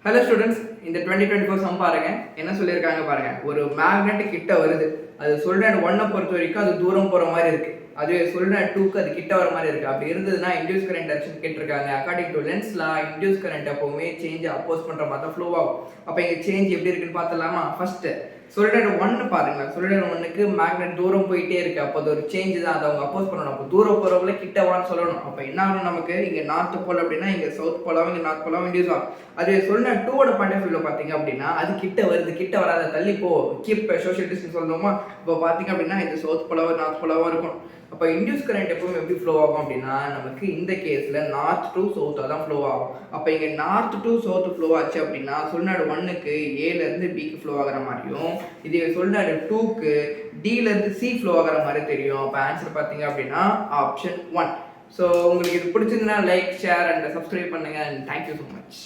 Hello students, இந்த 2024 some பாருங்க. என்ன சொல்லியிருக்காங்க பாருங்க. ஒரு மேக்னெட் கிட்ட வருது. அது சொல்றேன் 1 பொறுத்த வரைக்கும் அது தூரம் போற மாதிரி இருக்கு. அதுவே சொல்றேன் 2க்கு அது கிட்ட வர மாதிரி இருக்கு. அப்படி இருந்ததுன்னா இன்டியூஸ் கரண்ட் டைரக்ஷன் கேட்டிருக்காங்க. According to lens law induce current எப்பவுமே சேஞ்ச் அப்போஸ் பண்ற மாதிரி தான் ஃப்ளோ ஆகும். அப்ப இங்க சேஞ்ச் எப்படி இருக்குன்னு பார்த்தலாமா? ஃபர்ஸ்ட் சொல்றேன் 1 பாருங்க. சொல்றேன் 1க்கு மேக்னெட் தூரம் போயிட்டே இருக்கு. அப்போ அது ஒரு சேஞ்ச் தான். அதை அவங்க அப்போஸ் பண்ணணும். அப்போ தூரம் போறவங்கள கிட்ட வான்னு சொல்லணும். அப்ப என்ன ஆகும் நமக்கு? இங்க நார்த் போல் அப்படின்னா இங்க சவுத் போலாவும் இங்க நார்த் போலாவும் இன்டியூஸ் ஆகும். அது சொல்றேன் 2ஓட பாயிண்ட் ஆஃப் வியூல பாத்தீங்க அப்படின்னா அது கிட்ட வருது, கிட்ட வராத தள்ளி போ, கீப் சோஷியல் டிஸ்டன்ஸ் சொல்லணுமா? இப்போ பாத்தீங்க அப்படின்னா இது சவுத் போலாவும் நார்த் போலாவும் இருக்கும். அப்போ இன்டியூஸ் கரண்ட் எப்பவுமே எப்படி ஃப்ளோ ஆகும் அப்படின்னா நமக்கு இந்த கேஸ்ல நார்த் டு சவுத்தா தான் ஃப்ளோ ஆகும். அப்போ இங்க நார்த் டு சவுத் ஃப்ளோ ஆச்சு அப்படின்னா சொல்நாடு 1க்கு ஏல இருந்து பிக்கு ஃப்ளோ ஆகிற மாதிரியும், இதே சொல்நாடு 2க்கு டில இருந்து சி ஃப்ளோ ஆகிற மாதிரி தெரியும். அப்போ ஆன்சர் பாத்தீங்க அப்படின்னா ஆப்ஷன் 1. ஸோ உங்களுக்கு இது பிடிச்சிருந்தா லைக், ஷேர் அண்ட் சப்ஸ்கிரைப் பண்ணுங்க. And thank you so much.